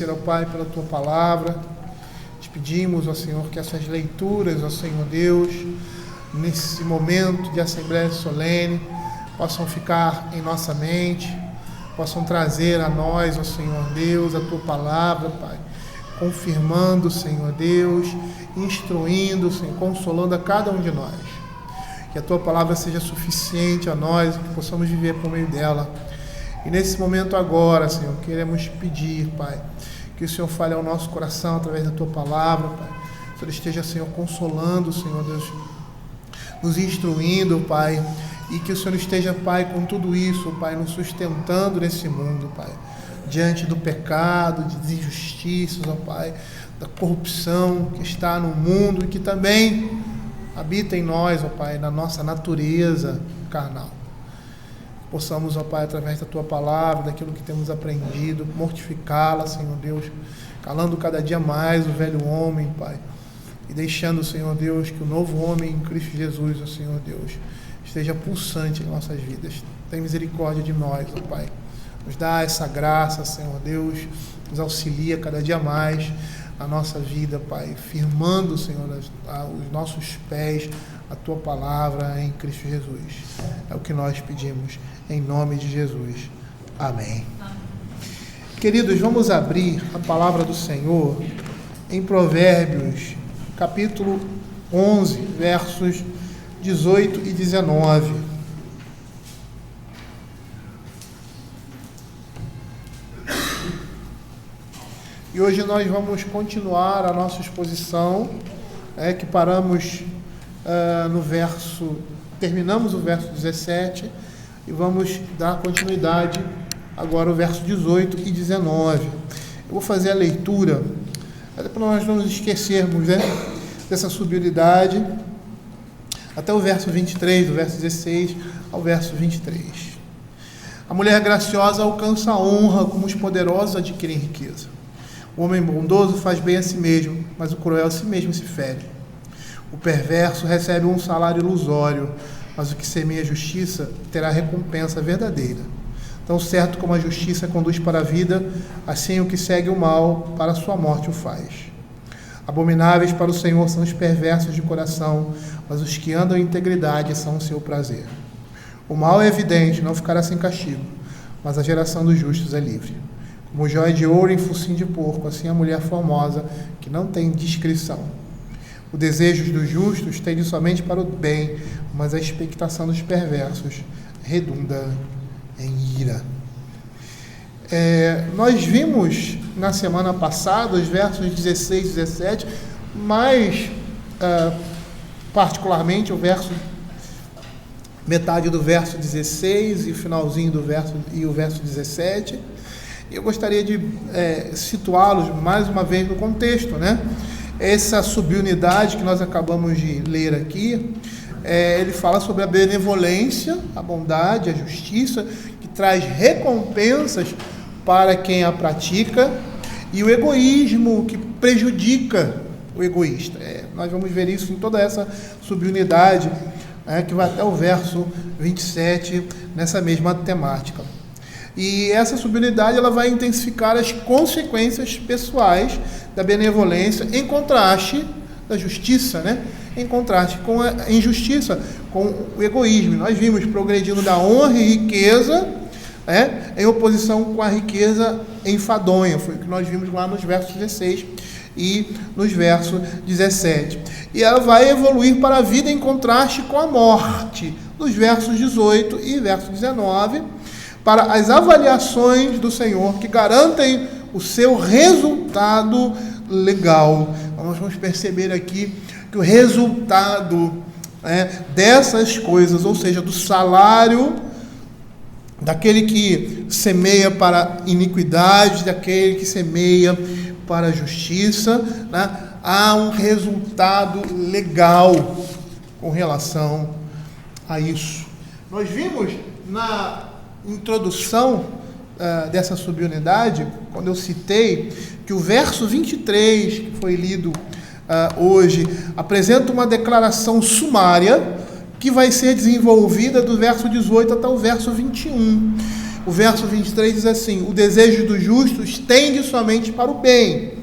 Ó Pai, pela Tua Palavra, te pedimos, ó Senhor, que essas leituras, ó Senhor Deus, nesse momento de Assembleia Solene, possam ficar em nossa mente, possam trazer a nós, ó Senhor Deus, a Tua Palavra, Pai, confirmando, Senhor Deus, instruindo, Senhor, consolando a cada um de nós. Que a Tua Palavra seja suficiente a nós, que possamos viver por meio dela. E nesse momento agora, Senhor, queremos pedir, Pai, que o Senhor fale ao nosso coração através da Tua Palavra, Pai. Que o Senhor esteja, Senhor, consolando, Senhor Deus, nos instruindo, Pai. E que o Senhor esteja, Pai, com tudo isso, Pai, nos sustentando nesse mundo, Pai. Diante do pecado, das injustiças, ó Pai, da corrupção que está no mundo e que também habita em nós, ó Pai, na nossa natureza carnal. Possamos, ó Pai, através da Tua Palavra, daquilo que temos aprendido, mortificá-la, Senhor Deus, calando cada dia mais o velho homem, Pai, e deixando, Senhor Deus, que o novo homem em Cristo Jesus, ó Senhor Deus, esteja pulsante em nossas vidas. Tem misericórdia de nós, ó Pai. Nos dá essa graça, Senhor Deus, nos auxilia cada dia mais a nossa vida, Pai, firmando, Senhor, os nossos pés, a Tua Palavra em Cristo Jesus. É o que nós pedimos, em nome de Jesus. Amém. Queridos, vamos abrir a Palavra do Senhor em Provérbios, capítulo 11, versos 18 e 19. E hoje nós vamos continuar a nossa exposição, que paramos terminamos o verso 17 e vamos dar continuidade agora ao verso 18 e 19. Eu vou fazer a leitura, até para nós não nos esquecermos, dessa subunidade, até o verso 23, do verso 16 ao verso 23. A mulher graciosa alcança a honra, como os poderosos adquirem riqueza. O homem bondoso faz bem a si mesmo, mas o cruel a si mesmo se fere. O perverso recebe um salário ilusório, mas o que semeia a justiça terá recompensa verdadeira. Tão certo como a justiça conduz para a vida, assim o que segue o mal para a sua morte o faz. Abomináveis para o Senhor são os perversos de coração, mas os que andam em integridade são o seu prazer. O mal é evidente, não ficará sem castigo, mas a geração dos justos é livre. Como joia de ouro em focinho de porco, assim a mulher formosa, que não tem discrição. O desejo dos justos tende somente para o bem, mas a expectação dos perversos redunda em ira. Nós vimos na semana passada os versos 16 e 17, mas particularmente metade do verso 16 e o finalzinho do verso 17. E eu gostaria de situá-los mais uma vez no contexto, Essa subunidade que nós acabamos de ler aqui, ele fala sobre a benevolência, a bondade, a justiça, que traz recompensas para quem a pratica, e o egoísmo, que prejudica o egoísta. Nós vamos ver isso em toda essa subunidade, que vai até o verso 27, nessa mesma temática. E essa subunidade ela vai intensificar as consequências pessoais da benevolência em contraste da justiça, em contraste com a injustiça, com o egoísmo. Nós vimos progredindo da honra e riqueza, em oposição com a riqueza enfadonha. Foi o que nós vimos lá nos versos 16 e nos versos 17. E ela vai evoluir para a vida em contraste com a morte, nos versos 18 e verso 19, para as avaliações do Senhor que garantem o seu resultado legal. Nós vamos perceber aqui que o resultado dessas coisas, ou seja, do salário daquele que semeia para iniquidade, daquele que semeia para a justiça, há um resultado legal com relação a isso. Nós vimos na introdução dessa subunidade, quando eu citei que o verso 23, que foi lido hoje, apresenta uma declaração sumária que vai ser desenvolvida do verso 18 até o verso 21. O verso 23 diz assim: o desejo dos justos tende somente para o bem,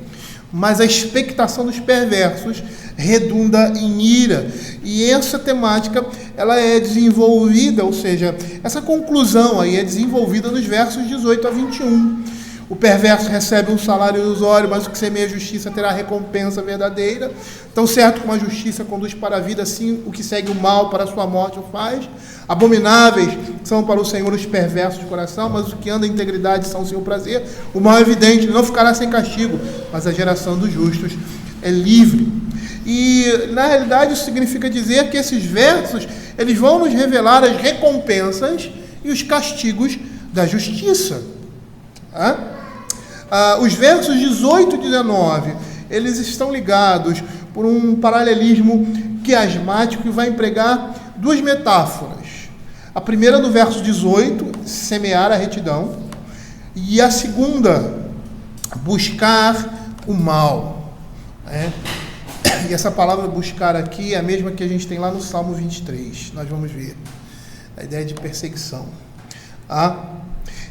mas a expectação dos perversos redunda em ira. E essa temática, ela é desenvolvida, ou seja, essa conclusão aí é desenvolvida nos versos 18 a 21. O perverso recebe um salário ilusório, mas o que semeia a justiça terá recompensa verdadeira. Tão certo como a justiça conduz para a vida, assim o que segue o mal para a sua morte o faz. Abomináveis são para o Senhor os perversos de coração, mas os que andam em integridade são o seu prazer. O mal é evidente, não ficará sem castigo, mas a geração dos justos é livre. E, na realidade, isso significa dizer que esses versos, eles vão nos revelar as recompensas e os castigos da justiça. Os versos 18 e 19, eles estão ligados por um paralelismo quiasmático que vai empregar duas metáforas. A primeira, no verso 18, semear a retidão, e a segunda, buscar o mal. E essa palavra buscar aqui é a mesma que a gente tem lá no Salmo 23. Nós vamos ver a ideia de perseguição.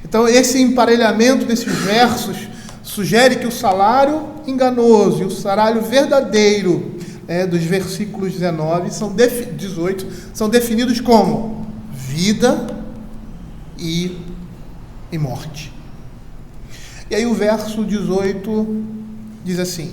Então, esse emparelhamento desses versos sugere que o salário enganoso e o salário verdadeiro dos versículos 18 são definidos como vida e morte. E aí o verso 18 diz assim: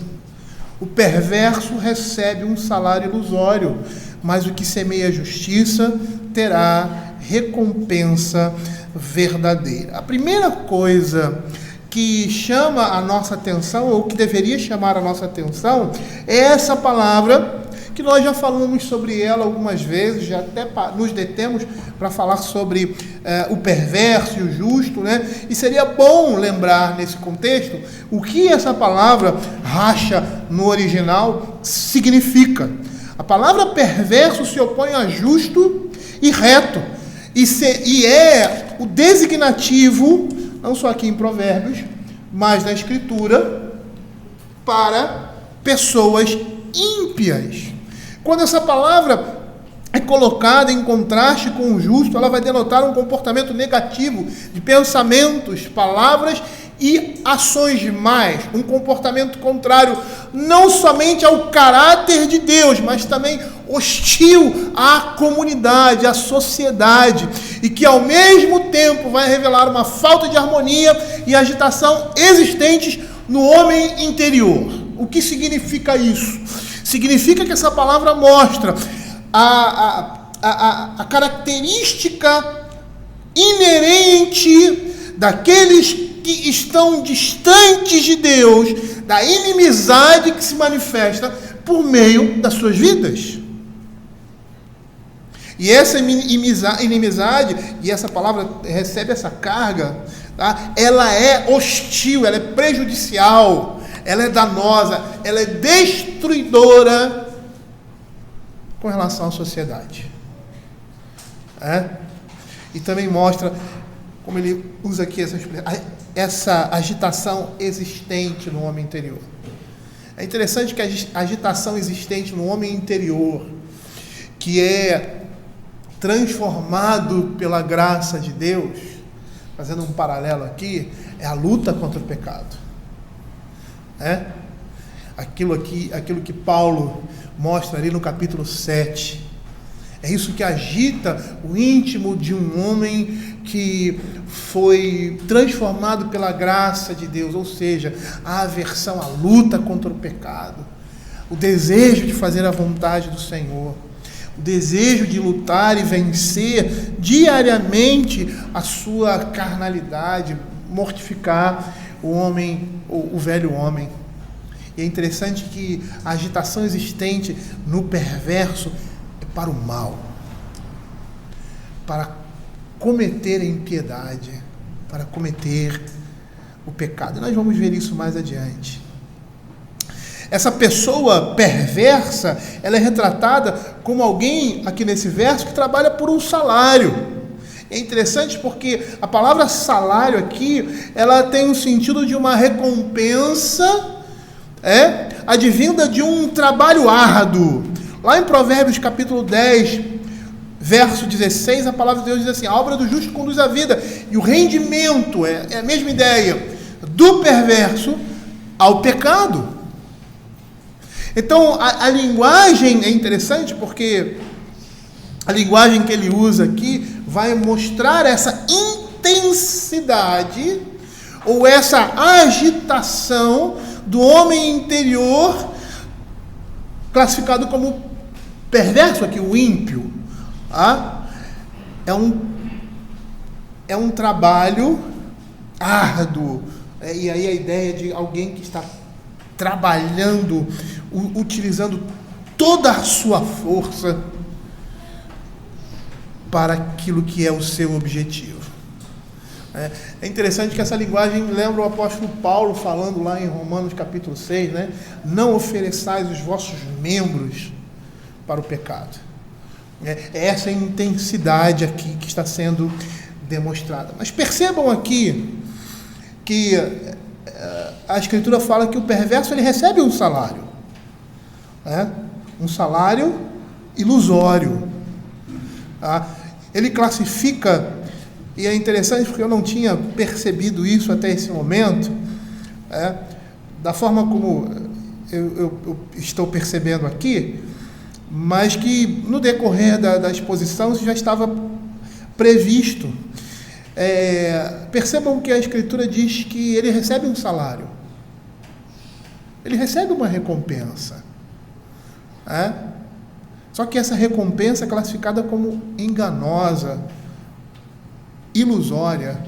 o perverso recebe um salário ilusório, mas o que semeia a justiça terá recompensa verdadeira. A primeira coisa que chama a nossa atenção, ou que deveria chamar a nossa atenção, é essa palavra, que nós já falamos sobre ela algumas vezes, já até nos detemos para falar sobre o perverso e o justo, né? E seria bom lembrar nesse contexto o que essa palavra racha no original significa. A palavra perverso se opõe a justo e reto, e é o designativo, não só aqui em Provérbios, mas na Escritura, para pessoas ímpias. Quando essa palavra é colocada em contraste com o justo, ela vai denotar um comportamento negativo de pensamentos, palavras e ações demais, um comportamento contrário não somente ao caráter de Deus, mas também hostil à comunidade, à sociedade, e que ao mesmo tempo vai revelar uma falta de harmonia e agitação existentes no homem interior. O que significa isso? Significa que essa palavra mostra a característica inerente daqueles que estão distantes de Deus, da inimizade que se manifesta por meio das suas vidas. E essa inimizade, e essa palavra recebe essa carga, tá? Ela é hostil, ela é prejudicial, ela é danosa, ela é destruidora com relação à sociedade. E também mostra, como ele usa aqui essa agitação existente no homem interior. É interessante que a agitação existente no homem interior, que é transformado pela graça de Deus, fazendo um paralelo aqui, é a luta contra o pecado. Aquilo que Paulo mostra ali no capítulo 7. É isso que agita o íntimo de um homem que foi transformado pela graça de Deus, ou seja, a aversão, a luta contra o pecado, o desejo de fazer a vontade do Senhor, o desejo de lutar e vencer diariamente a sua carnalidade, mortificar o homem, o velho homem. E é interessante que a agitação existente no perverso é para o mal, para cometer a impiedade, para cometer o pecado. E nós vamos ver isso mais adiante. Essa pessoa perversa, ela é retratada como alguém, aqui nesse verso, que trabalha por um salário. É interessante porque a palavra salário aqui, ela tem um sentido de uma recompensa, advinda de um trabalho árduo. Lá em Provérbios capítulo 10, verso 16, a palavra de Deus diz assim: a obra do justo conduz à vida, e o rendimento é a mesma ideia, do perverso ao pecado. Então, a linguagem é interessante, porque a linguagem que ele usa aqui vai mostrar essa intensidade, ou essa agitação do homem interior, classificado como perverso aqui, o ímpio. É um trabalho árduo, e aí a ideia de alguém que está trabalhando, utilizando toda a sua força para aquilo que é o seu objetivo. É interessante que essa linguagem lembra o apóstolo Paulo falando lá em Romanos capítulo 6, né? Não ofereçais os vossos membros para o pecado. É essa intensidade aqui que está sendo demonstrada. Mas percebam aqui que a Escritura fala que o perverso ele recebe um salário. Um salário ilusório. Ele classifica, e é interessante porque eu não tinha percebido isso até esse momento, da forma como eu estou percebendo aqui, mas que no decorrer da exposição isso já estava previsto. Percebam que a Escritura diz que ele recebe um salário, ele recebe uma recompensa. Só que essa recompensa é classificada como enganosa, ilusória,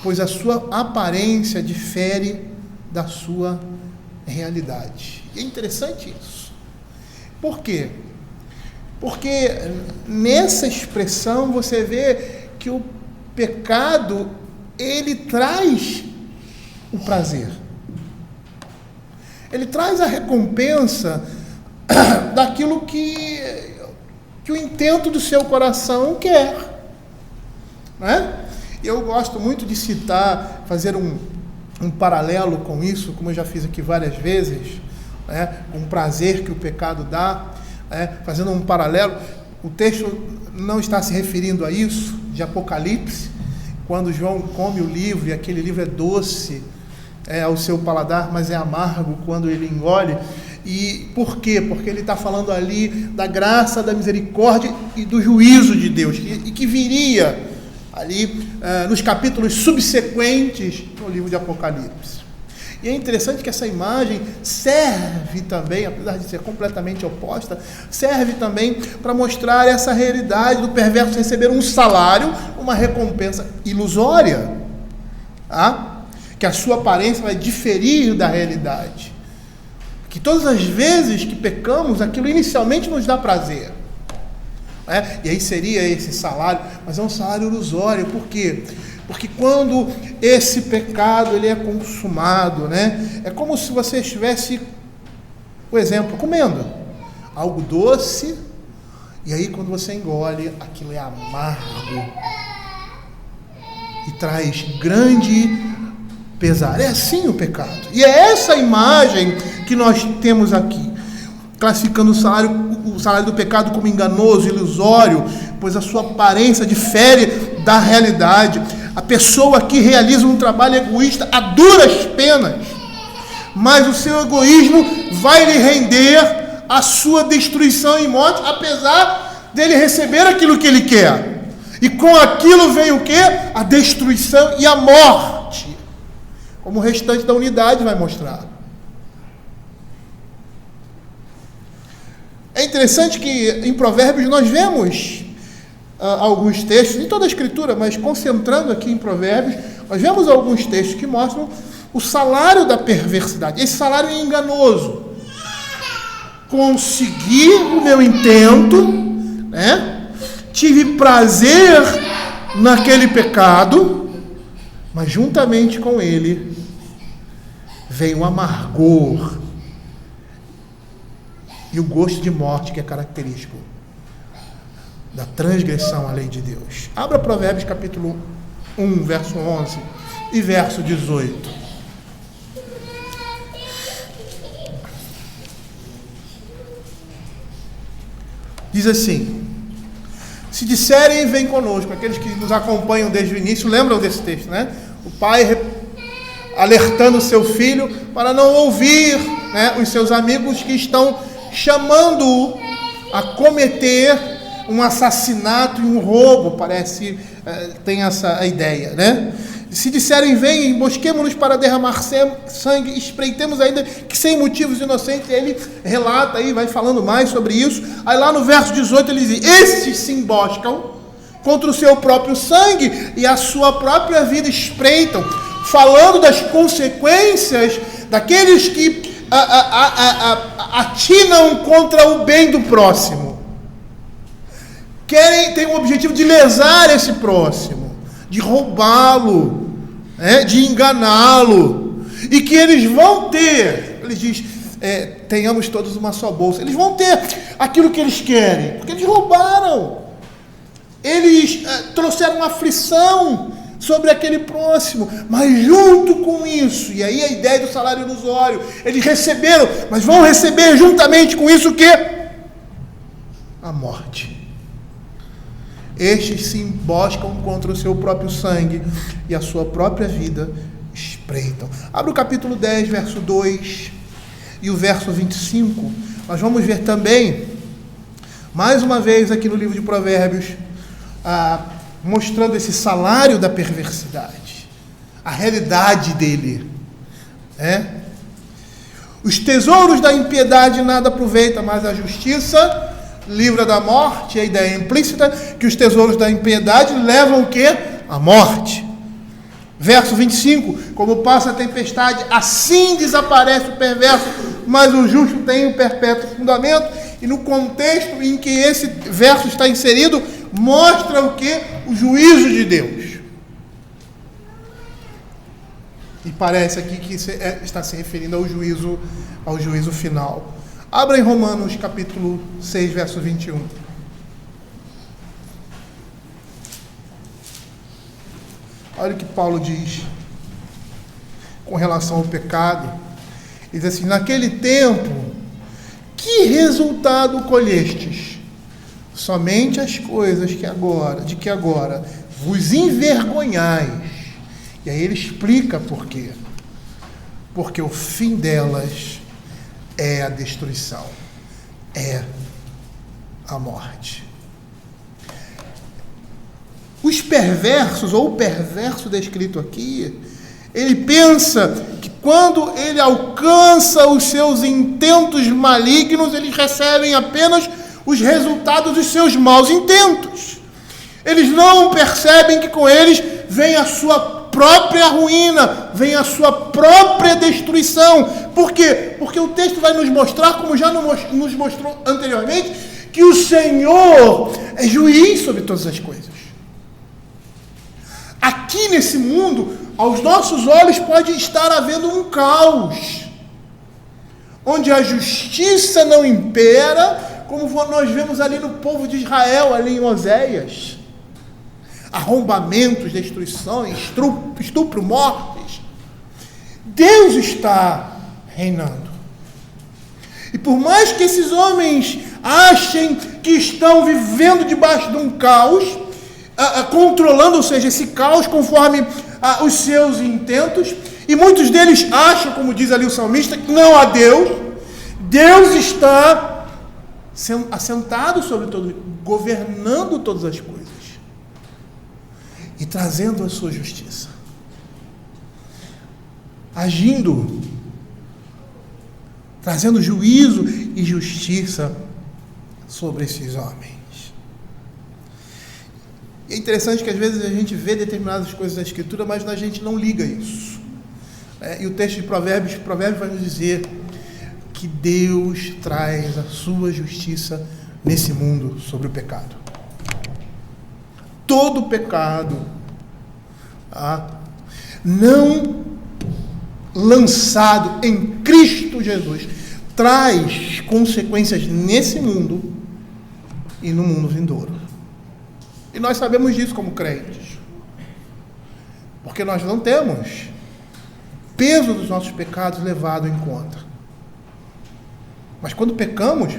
pois a sua aparência difere da sua realidade. E é interessante isso. Por quê? Porque nessa expressão você vê que o pecado, ele traz o prazer. Ele traz a recompensa daquilo que o intento do seu coração quer. Eu gosto muito de citar, fazer um paralelo com isso, como eu já fiz aqui várias vezes, com o prazer que o pecado dá, fazendo um paralelo. O texto não está se referindo a isso, de Apocalipse, quando João come o livro, e aquele livro é doce ao seu paladar, mas é amargo quando ele engole. E por quê? Porque ele está falando ali da graça, da misericórdia e do juízo de Deus, e que viria ali nos capítulos subsequentes no livro de Apocalipse. E é interessante que essa imagem serve também, apesar de ser completamente oposta, serve também para mostrar essa realidade do perverso receber um salário, uma recompensa ilusória, que a sua aparência vai diferir da realidade. Que todas as vezes que pecamos, aquilo inicialmente nos dá prazer. E aí seria esse salário, mas é um salário ilusório. Por quê? Porque quando esse pecado ele é consumado, é como se você estivesse, por exemplo, comendo algo doce, e aí quando você engole, aquilo é amargo e traz grande pesar. É assim o pecado. E é essa imagem que nós temos aqui, classificando o salário do pecado como enganoso, ilusório, pois a sua aparência difere da realidade. A pessoa aqui realiza um trabalho egoísta a duras penas, mas o seu egoísmo vai lhe render a sua destruição e morte, apesar dele receber aquilo que ele quer. E com aquilo vem o quê? A destruição e a morte, como o restante da unidade vai mostrar. É interessante que em Provérbios nós vemos alguns textos, em toda a Escritura, mas concentrando aqui em Provérbios, nós vemos alguns textos que mostram o salário da perversidade. Esse salário é enganoso. Consegui o meu intento, tive prazer naquele pecado, mas juntamente com ele vem o amargor e o gosto de morte que é característico da transgressão à lei de Deus. Abra Provérbios capítulo 1, verso 11 e verso 18. Diz assim: se disserem, vem conosco. Aqueles que nos acompanham desde o início lembram desse texto, né? O pai alertando o seu filho para não ouvir, né, os seus amigos que estão chamando-o a cometer um assassinato e um roubo. Parece, tem essa a ideia, né? Se disserem, vem, embosquemo-nos para derramar sangue, espreitemos ainda que sem motivos inocentes. Ele relata aí, vai falando mais sobre isso. Aí lá no verso 18 ele diz: estes se emboscam contra o seu próprio sangue e a sua própria vida espreitam, falando das consequências daqueles que atinam contra o bem do próximo. Tem o objetivo de lesar esse próximo, de roubá-lo, de enganá-lo, e que eles vão ter, ele diz, tenhamos todos uma só bolsa, eles vão ter aquilo que eles querem, porque eles roubaram, eles trouxeram aflição sobre aquele próximo, mas junto com isso, e aí a ideia do salário ilusório, eles receberam, mas vão receber juntamente com isso o quê? A morte. Estes se emboscam contra o seu próprio sangue e a sua própria vida espreitam. Abre o capítulo 10, verso 2 e o verso 25. Nós vamos ver também, mais uma vez aqui no livro de Provérbios, mostrando esse salário da perversidade, a realidade dele. Os tesouros da impiedade nada aproveita, mas a justiça livra da morte. A ideia implícita que os tesouros da impiedade levam o quê? A morte. Verso 25, como passa a tempestade, assim desaparece o perverso, mas o justo tem um perpétuo fundamento. E no contexto em que esse verso está inserido, mostra o quê? O juízo de Deus. E parece aqui que está se referindo ao juízo final. Abra em Romanos capítulo 6, verso 21. Olha o que Paulo diz com relação ao pecado. Ele diz assim: naquele tempo, que resultado colhestes? Somente as coisas de que agora vos envergonhais. E aí ele explica por quê. Porque o fim delas é a destruição, é a morte. Os perversos, ou o perverso descrito aqui, ele pensa que quando ele alcança os seus intentos malignos, eles recebem apenas os resultados dos seus maus intentos. Eles não percebem que com eles vem a sua própria ruína, vem a sua própria destruição. Por quê? Porque o texto vai nos mostrar, como já nos mostrou anteriormente, que o Senhor é juiz sobre todas as coisas. Aqui nesse mundo, aos nossos olhos pode estar havendo um caos, onde a justiça não impera, como nós vemos ali no povo de Israel, ali em Oséias. Arrombamentos, destruições, estupro, mortes. Deus está reinando. E por mais que esses homens achem que estão vivendo debaixo de um caos, controlando, ou seja, esse caos conforme os seus intentos, e muitos deles acham, como diz ali o salmista, que não há Deus. Deus está assentado sobre todo, governando todas as coisas e trazendo a sua justiça, agindo, trazendo juízo e justiça sobre esses homens. É interessante que às vezes a gente vê determinadas coisas da Escritura, mas a gente não liga isso. E o texto de Provérbios vai nos dizer que Deus traz a sua justiça nesse mundo sobre o pecado. Todo pecado não lançado em Cristo Jesus traz consequências nesse mundo e no mundo vindouro. E nós sabemos disso como crentes, porque nós não temos peso dos nossos pecados levado em conta. Mas quando pecamos,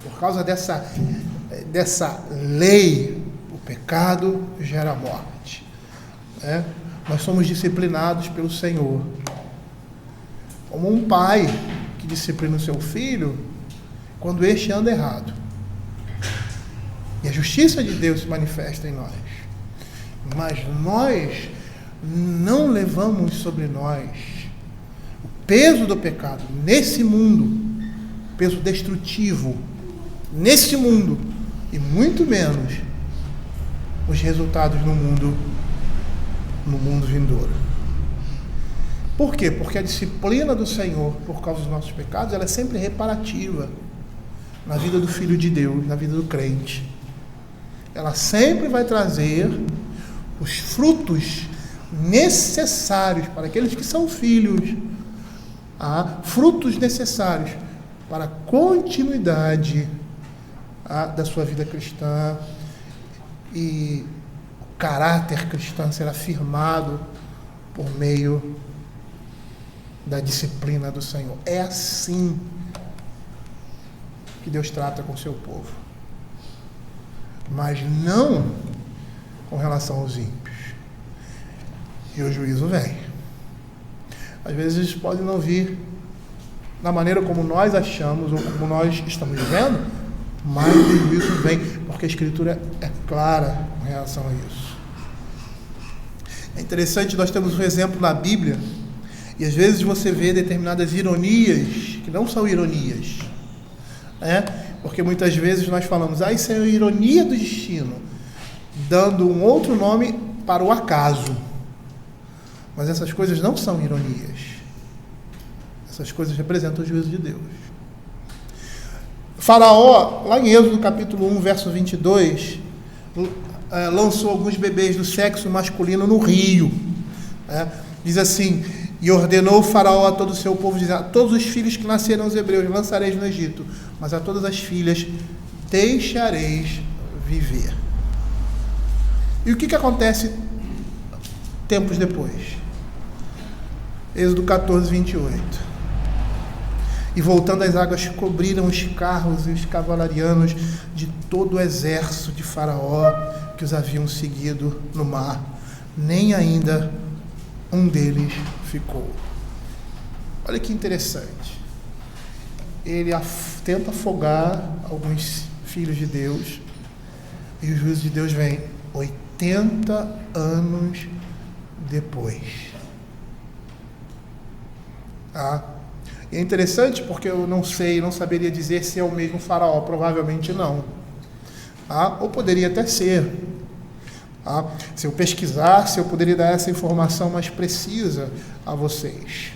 por causa dessa dessa lei, o pecado gera morte. Nós somos disciplinados pelo Senhor. Como um pai que disciplina o seu filho quando este anda errado. E a justiça de Deus se manifesta em nós. Mas nós não levamos sobre nós o peso do pecado nesse mundo, peso destrutivo nesse mundo, e muito menos os resultados no mundo vindouro. Por quê? Porque a disciplina do Senhor, por causa dos nossos pecados, ela é sempre reparativa na vida do Filho de Deus, na vida do crente. Ela sempre vai trazer os frutos necessários para aqueles que são filhos, frutos necessários para a continuidade da sua vida cristã, e o caráter cristão será firmado por meio da disciplina do Senhor. É assim que Deus trata com o seu povo, mas não com relação aos ímpios. E o juízo vem. Às vezes pode não vir da maneira como nós achamos ou como nós estamos vivendo, mas o juízo vem, porque a Escritura é clara com relação a isso. É interessante, nós temos um exemplo na Bíblia, e às vezes você vê determinadas ironias que não são ironias, porque muitas vezes nós falamos, isso é a ironia do destino, dando um outro nome para o acaso. Mas essas coisas não são ironias. Essas coisas representam o juízo de Deus. Faraó, lá em Êxodo capítulo 1, verso 22, lançou alguns bebês do sexo masculino no rio. Diz assim: e ordenou o Faraó a todo o seu povo, dizendo: a todos os filhos que nasceram aos hebreus lançareis no Egito, mas a todas as filhas deixareis viver. E o que acontece tempos depois? Êxodo 14, 28. E voltando as águas cobriram os carros e os cavalarianos de todo o exército de Faraó que os haviam seguido no mar. Nem ainda um deles ficou. Olha que interessante. Ele tenta afogar alguns filhos de Deus, e o juízo de Deus vem 80 anos depois. E é interessante porque eu não saberia dizer se é o mesmo Faraó, provavelmente não. Ou poderia até ser. Se eu pesquisasse, eu poderia dar essa informação mais precisa a vocês.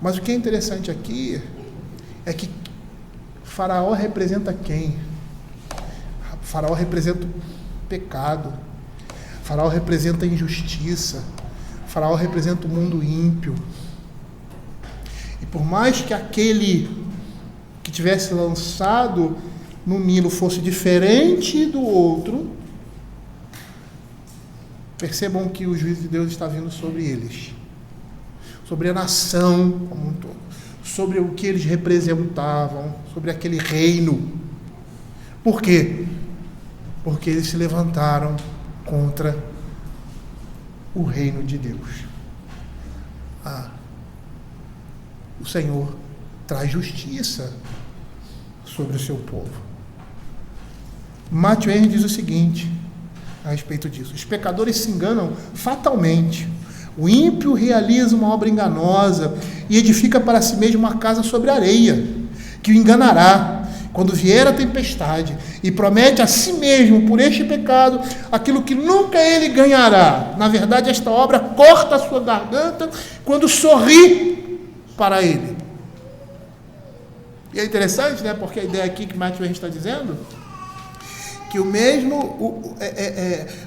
Mas o que é interessante aqui é que Faraó representa quem? Faraó representa o pecado. Faraó representa a injustiça. Faraó representa o mundo ímpio. E por mais que aquele que tivesse lançado no Nilo fosse diferente do outro, percebam que o juízo de Deus está vindo sobre eles, sobre a nação como um todo, sobre o que eles representavam, sobre aquele reino. Por quê? Porque eles se levantaram contra o reino de Deus. O Senhor traz justiça sobre o seu povo. Matthew Henry diz o seguinte a respeito disso: os pecadores se enganam fatalmente. O ímpio realiza uma obra enganosa e edifica para si mesmo uma casa sobre areia, que o enganará quando vier a tempestade, e promete a si mesmo, por este pecado, aquilo que nunca ele ganhará. Na verdade, esta obra corta a sua garganta quando sorri para ele. E é interessante, porque a ideia aqui que Matthew está dizendo, que o mesmo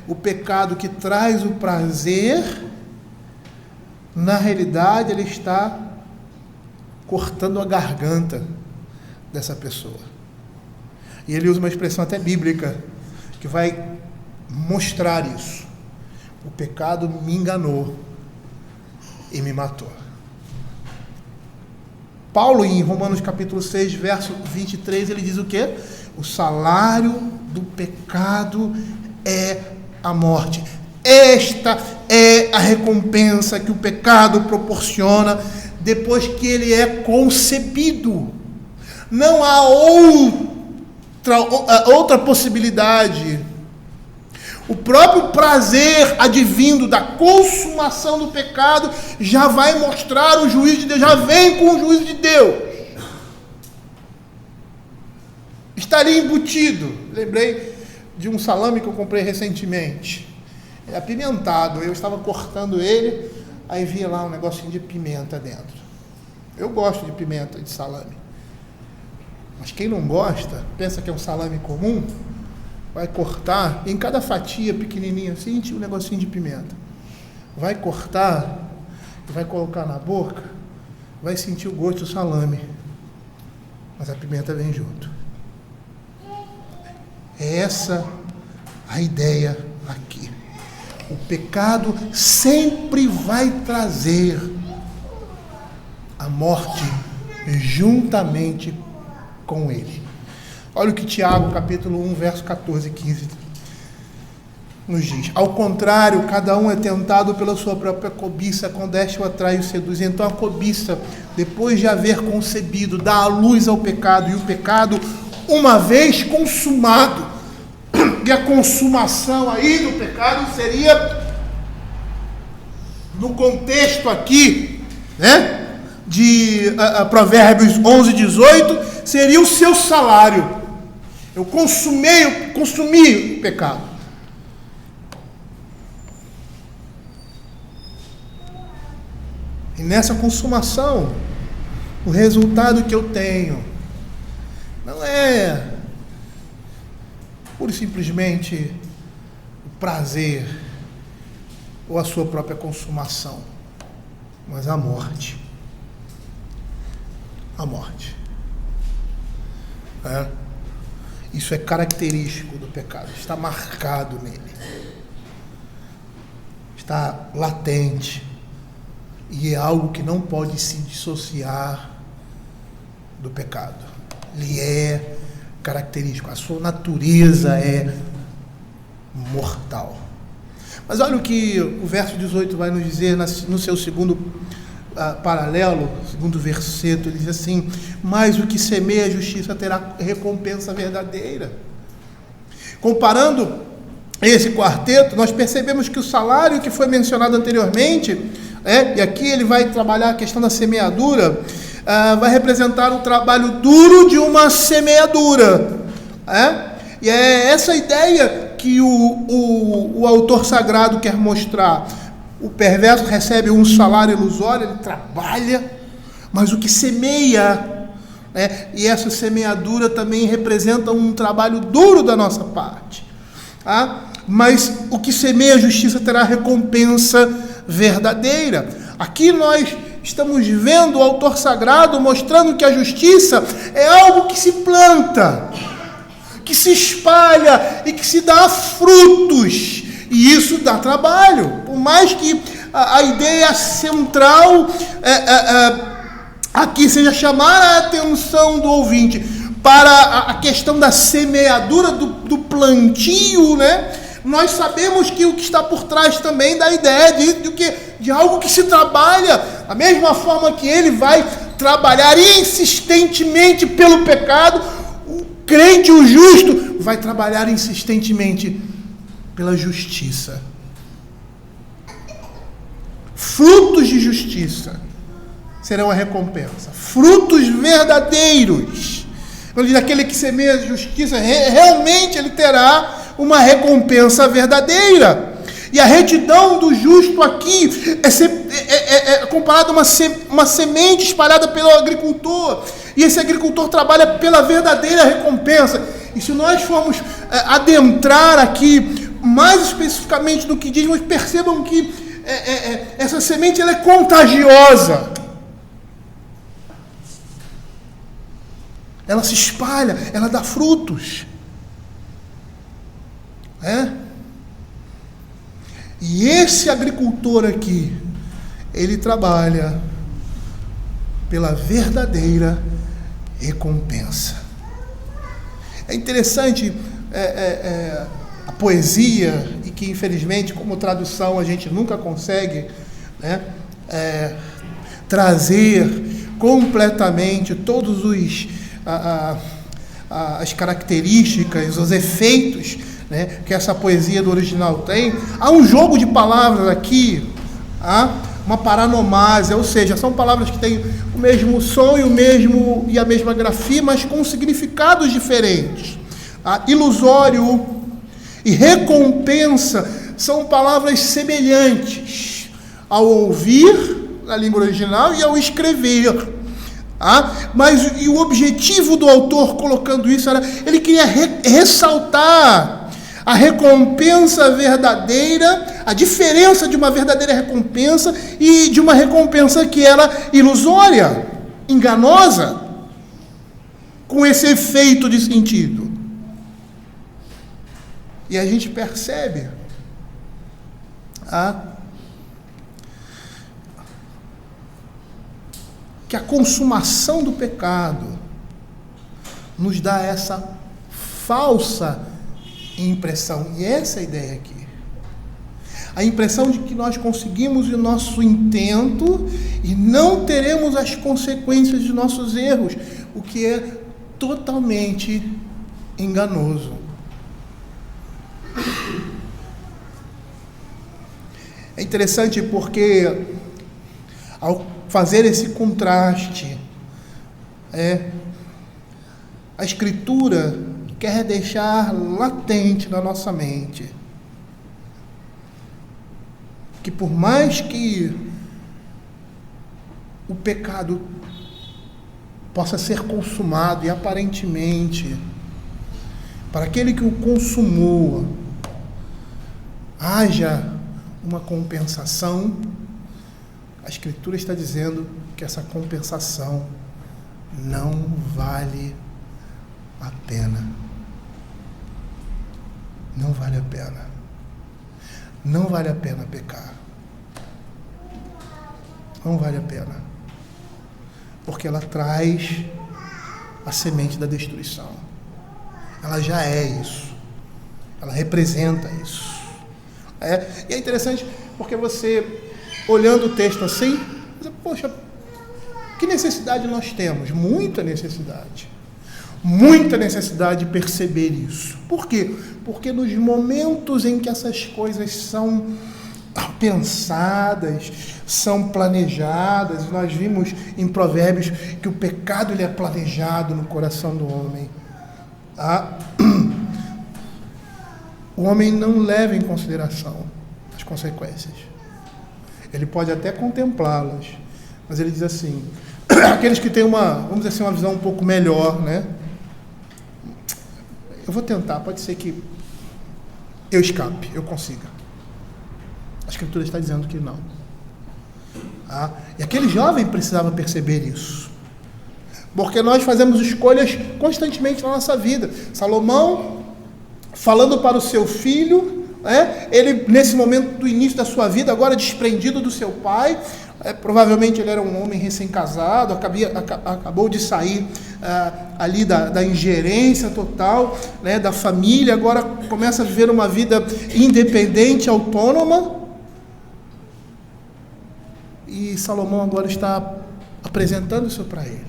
o pecado que traz o prazer, na realidade ele está cortando a garganta dessa pessoa. E ele usa uma expressão até bíblica que vai mostrar isso. O pecado me enganou e me matou. Paulo, em Romanos capítulo 6, verso 23, ele diz o quê? O salário do pecado é a morte. Esta é a recompensa que o pecado proporciona depois que ele é concebido. Não há outra possibilidade. O próprio prazer advindo da consumação do pecado já vai mostrar o juízo de Deus, já vem com o juízo de Deus. Está ali embutido. Lembrei de um salame que eu comprei recentemente. É apimentado. Eu estava cortando ele, aí via lá um negocinho de pimenta dentro. Eu gosto de pimenta de salame. Mas quem não gosta, pensa que é um salame comum, vai cortar, em cada fatia pequenininha assim, tinha um negocinho de pimenta. Vai cortar, vai colocar na boca, vai sentir o gosto do salame. Mas a pimenta vem junto. É essa a ideia aqui. O pecado sempre vai trazer a morte juntamente com ele. Olha o que Tiago, capítulo 1, verso 14 e 15 nos diz. Ao contrário, cada um é tentado pela sua própria cobiça, quando esta o atrai e o seduz. Então a cobiça, depois de haver concebido, dá a luz ao pecado, e o pecado, uma vez consumado, e a consumação aí do pecado seria, no contexto aqui, né, de Provérbios 11, 18, seria o seu salário. Eu consumi o pecado. E nessa consumação, o resultado que eu tenho não é pura e simplesmente o prazer ou a sua própria consumação, mas a morte. A morte. Isso é característico do pecado, está marcado nele, está latente, e é algo que não pode se dissociar do pecado. Ele é característico, a sua natureza é mortal. Mas olha o que o verso 18 vai nos dizer no seu segundo paralelo, segundo verseto. Ele diz assim: mas o que semeia a justiça terá recompensa verdadeira. Comparando esse quarteto, nós percebemos que o salário que foi mencionado anteriormente, e aqui ele vai trabalhar a questão da semeadura, vai representar o trabalho duro de uma semeadura. E é essa ideia que o autor sagrado quer mostrar. O perverso recebe um salário ilusório, ele trabalha, mas o que semeia, e essa semeadura também representa um trabalho duro da nossa parte. Mas o que semeia a justiça terá recompensa verdadeira. Aqui nós estamos vendo o autor sagrado mostrando que a justiça é algo que se planta, que se espalha e que se dá frutos. E isso dá trabalho. Por mais que a ideia central aqui seja chamar a atenção do ouvinte para a questão da semeadura, do plantio, nós sabemos que o que está por trás também da ideia de algo que se trabalha, da mesma forma que ele vai trabalhar insistentemente pelo pecado, o crente, o justo, vai trabalhar insistentemente pela justiça. Frutos de justiça serão a recompensa. Frutos verdadeiros. Quando diz aquele que semeia a justiça, realmente ele terá uma recompensa verdadeira. E a retidão do justo aqui é comparada a uma semente espalhada pelo agricultor. E esse agricultor trabalha pela verdadeira recompensa. E se nós formos adentrar aqui mais especificamente no que diz, mas percebam que essa semente ela é contagiosa. Ela se espalha, ela dá frutos. E esse agricultor aqui, ele trabalha pela verdadeira recompensa. É interessante a poesia, e que infelizmente, como tradução, a gente nunca consegue, né, trazer completamente todos as características, os efeitos, né, que essa poesia do original tem. Há um jogo de palavras aqui, uma paranomase, ou seja, são palavras que têm o mesmo som e a mesma grafia, mas com significados diferentes. Ilusório e recompensa são palavras semelhantes ao ouvir, na língua original, e ao escrever. Mas e o objetivo do autor colocando isso era, ele queria ressaltar a recompensa verdadeira, a diferença de uma verdadeira recompensa e de uma recompensa que era ilusória, enganosa, com esse efeito de sentido. E a gente percebe que a consumação do pecado nos dá essa falsa impressão, e essa é a ideia aqui. A impressão de que nós conseguimos o nosso intento e não teremos as consequências de nossos erros, o que é totalmente enganoso. É interessante porque, ao fazer esse contraste, a Escritura quer deixar latente na nossa mente que, por mais que o pecado possa ser consumado, e aparentemente, para aquele que o consumou, haja uma compensação, a Escritura está dizendo que essa compensação não vale a pena. Não vale a pena. Não vale a pena pecar. Não vale a pena. Porque ela traz a semente da destruição. Ela já é isso. Ela representa isso. E é interessante porque você, olhando o texto assim, você, poxa, que necessidade nós temos? Muita necessidade. Muita necessidade de perceber isso. Por quê? Porque nos momentos em que essas coisas são pensadas, são planejadas, nós vimos em Provérbios que o pecado ele é planejado no coração do homem. O homem não leva em consideração as consequências. Ele pode até contemplá-las, mas ele diz assim, aqueles que têm vamos dizer assim, uma visão um pouco melhor, né? Eu vou tentar, pode ser que eu escape, eu consiga. A Escritura está dizendo que não. E aquele jovem precisava perceber isso. Porque nós fazemos escolhas constantemente na nossa vida. Salomão, falando para o seu filho, ele, nesse momento do início da sua vida, agora desprendido do seu pai, provavelmente ele era um homem recém-casado, acabou de sair ali da ingerência total, né, da família, agora começa a viver uma vida independente, autônoma, e Salomão agora está apresentando isso para ele,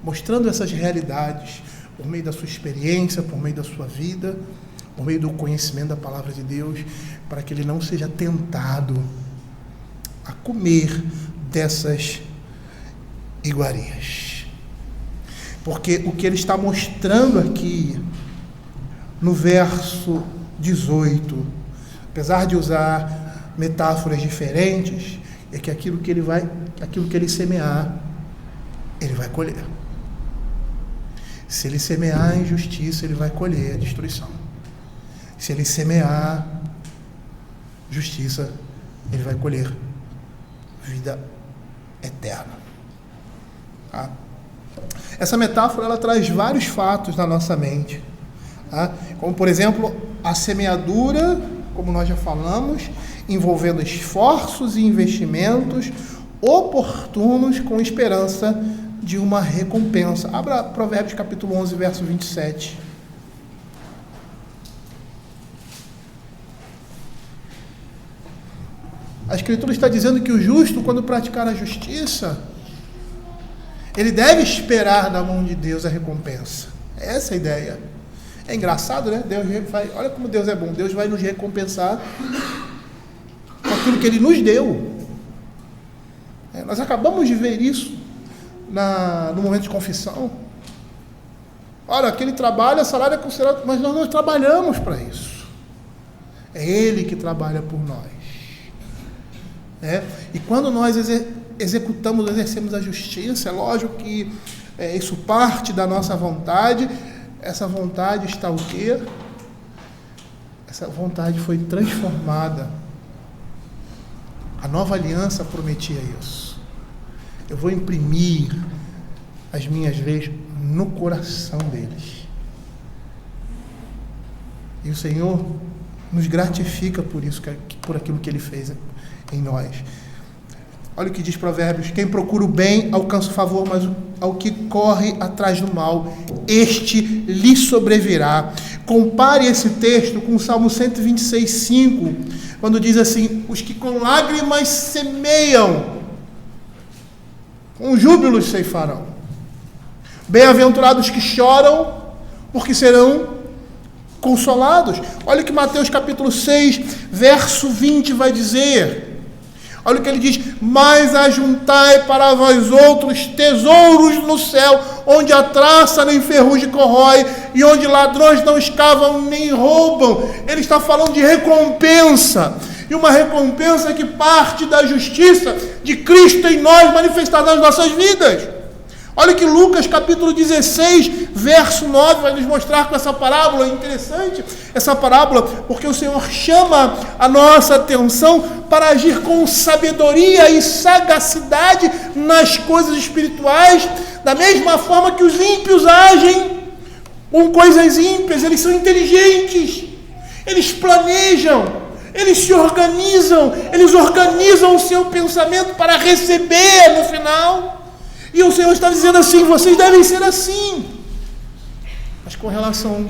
mostrando essas realidades, por meio da sua experiência, por meio da sua vida, por meio do conhecimento da palavra de Deus, para que ele não seja tentado a comer dessas iguarias. Porque o que ele está mostrando aqui no verso 18, apesar de usar metáforas diferentes, é que aquilo que ele semear, ele vai colher. Se ele semear a injustiça, ele vai colher a destruição. Se ele semear justiça, ele vai colher vida eterna. Essa metáfora ela traz vários fatos na nossa mente, como por exemplo a semeadura, como nós já falamos, envolvendo esforços e investimentos, oportunos com esperança de uma recompensa. Abra Provérbios capítulo 11, verso 27. A Escritura está dizendo que o justo, quando praticar a justiça, ele deve esperar da mão de Deus a recompensa. Essa é a ideia. É engraçado, né? Olha como Deus é bom. Deus vai nos recompensar com aquilo que Ele nos deu. Nós acabamos de ver isso no momento de confissão. Olha, aquele trabalho, a salário é considerado, mas nós não trabalhamos para isso. É Ele que trabalha por nós. E quando nós exercemos a justiça, é lógico que isso parte da nossa vontade. Essa vontade está o quê? Essa vontade foi transformada. A nova aliança prometia isso. Eu vou imprimir as minhas leis no coração deles. E o Senhor nos gratifica por isso, por aquilo que Ele fez em nós. Olha o que diz Provérbios: quem procura o bem alcança o favor, mas ao que corre atrás do mal, este lhe sobrevirá. Compare esse texto com o Salmo 126:5, quando diz assim: os que com lágrimas semeiam, com júbilos ceifarão. Bem-aventurados que choram, porque serão consolados. Olha o que Mateus capítulo 6, verso 20 vai dizer. Olha o que ele diz: mas ajuntai para vós outros tesouros no céu, onde a traça nem ferrugem corrói, e onde ladrões não escavam nem roubam. Ele está falando de recompensa, e uma recompensa que parte da justiça de Cristo em nós, manifestada nas nossas vidas. Olha que Lucas capítulo 16, verso 9, vai nos mostrar com essa parábola. É interessante essa parábola, porque o Senhor chama a nossa atenção para agir com sabedoria e sagacidade nas coisas espirituais, da mesma forma que os ímpios agem com coisas ímpias. Eles são inteligentes, eles planejam, eles se organizam, eles organizam o seu pensamento para receber no final. E o Senhor está dizendo assim: vocês devem ser assim, mas com relação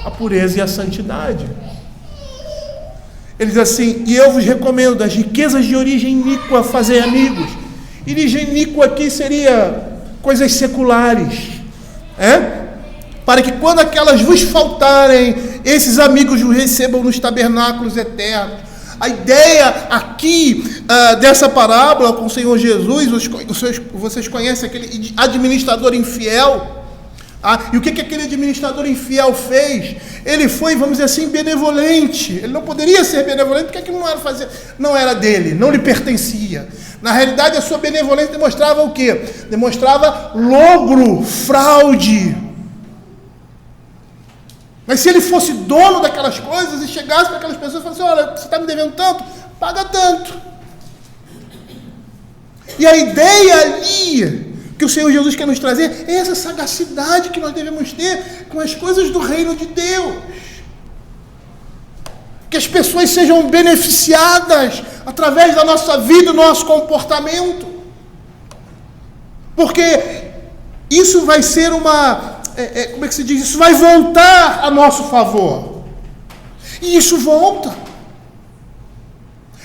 à pureza e à santidade. Ele diz assim: e eu vos recomendo das riquezas de origem iníqua fazer amigos. E origem iníqua aqui seria coisas seculares, para que quando aquelas vos faltarem, esses amigos vos recebam nos tabernáculos eternos. A ideia aqui dessa parábola com o Senhor Jesus, vocês conhecem aquele administrador infiel? E o que aquele administrador infiel fez? Ele foi, vamos dizer assim, benevolente. Ele não poderia ser benevolente porque aquilo não era dele, não lhe pertencia. Na realidade, a sua benevolência demonstrava o quê? Demonstrava logro, fraude. Mas se ele fosse dono daquelas coisas e chegasse para aquelas pessoas e falasse: olha, você está me devendo tanto, paga tanto. E a ideia ali que o Senhor Jesus quer nos trazer é essa sagacidade que nós devemos ter com as coisas do reino de Deus. Que as pessoas sejam beneficiadas através da nossa vida, do nosso comportamento. Porque isso vai ser como é que se diz? Isso vai voltar a nosso favor. E isso volta.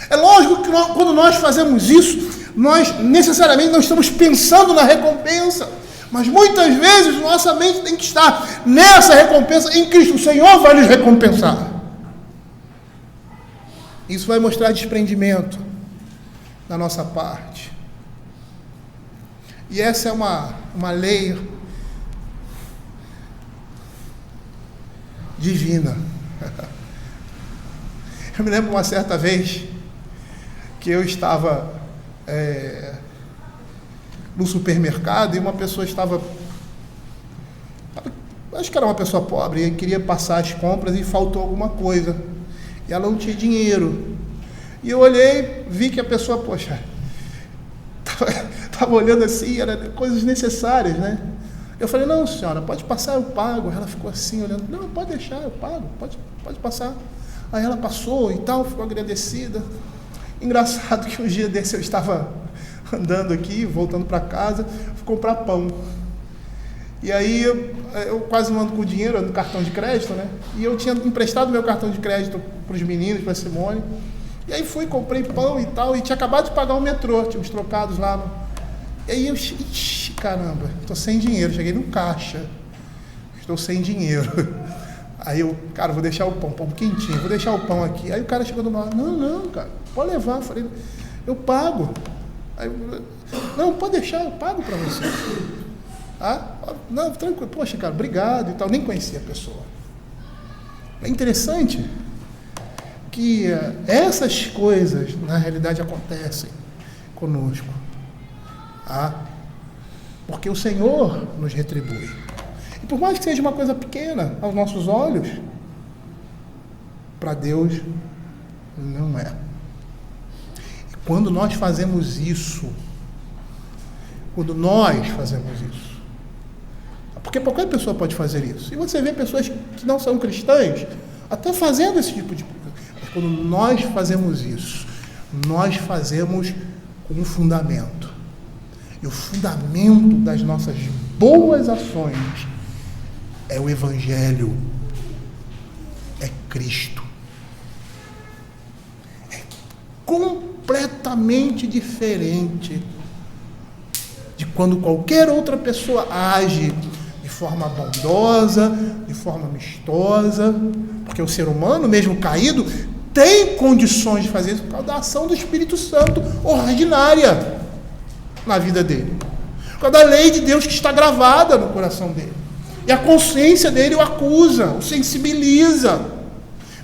É lógico que quando nós fazemos isso, nós necessariamente não estamos pensando na recompensa. Mas muitas vezes nossa mente tem que estar nessa recompensa em Cristo. O Senhor vai nos recompensar. Isso vai mostrar desprendimento da nossa parte. E essa é uma lei divina. Eu me lembro uma certa vez que eu estava no supermercado e uma pessoa acho que era uma pessoa pobre e queria passar as compras e faltou alguma coisa e ela não tinha dinheiro. E eu olhei, vi que a pessoa, estava olhando assim, era coisas necessárias, né? Eu falei: não, senhora, pode passar, eu pago. Ela ficou assim, olhando: não, pode deixar, eu pago, pode passar. Aí ela passou e tal, ficou agradecida. Engraçado que um dia desse eu estava andando aqui, voltando para casa, fui comprar pão. E aí eu quase não ando com dinheiro, no cartão de crédito, né? E eu tinha emprestado meu cartão de crédito para os meninos, para a Simone. E aí fui, comprei pão e tal, e tinha acabado de pagar o metrô, tinha uns trocados lá. E aí eu, caramba, estou sem dinheiro, cheguei no caixa, estou sem dinheiro. Aí eu, cara, vou deixar o pão quentinho, vou deixar o pão aqui. Aí o cara chegou do lado, não, cara, pode levar. Eu falei, eu pago. Aí, não, pode deixar, eu pago para você. Ah, não, tranquilo, poxa, cara, obrigado e tal, nem conhecia a pessoa. É interessante que essas coisas, na realidade, acontecem conosco. Ah, porque o Senhor nos retribui. E por mais que seja uma coisa pequena aos nossos olhos, para Deus não é. E quando nós fazemos isso, porque qualquer pessoa pode fazer isso. E você vê pessoas que não são cristãs até fazendo esse tipo de coisa. Mas quando nós fazemos isso, nós fazemos com um fundamento. E o fundamento das nossas boas ações é o Evangelho. É Cristo. É completamente diferente de quando qualquer outra pessoa age de forma bondosa, de forma amistosa, porque o ser humano, mesmo caído, tem condições de fazer isso por causa da ação do Espírito Santo ordinária na vida dele, por causa da lei de Deus que está gravada no coração dele, e a consciência dele o acusa, o sensibiliza.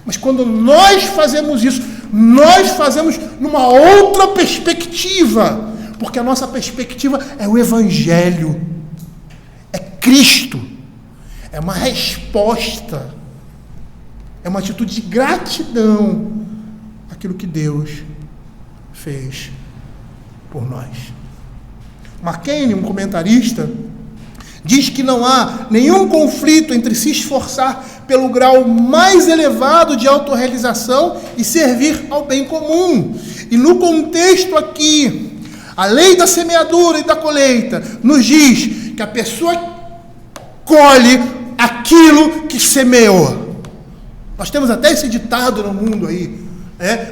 Mas quando nós fazemos isso, nós fazemos numa outra perspectiva, porque a nossa perspectiva é o Evangelho, é Cristo, é uma resposta, é uma atitude de gratidão àquilo que Deus fez por nós. McCain, um comentarista, diz que não há nenhum conflito entre se esforçar pelo grau mais elevado de autorrealização e servir ao bem comum. E no contexto aqui, a lei da semeadura e da colheita nos diz que a pessoa colhe aquilo que semeou. Nós temos até esse ditado no mundo aí,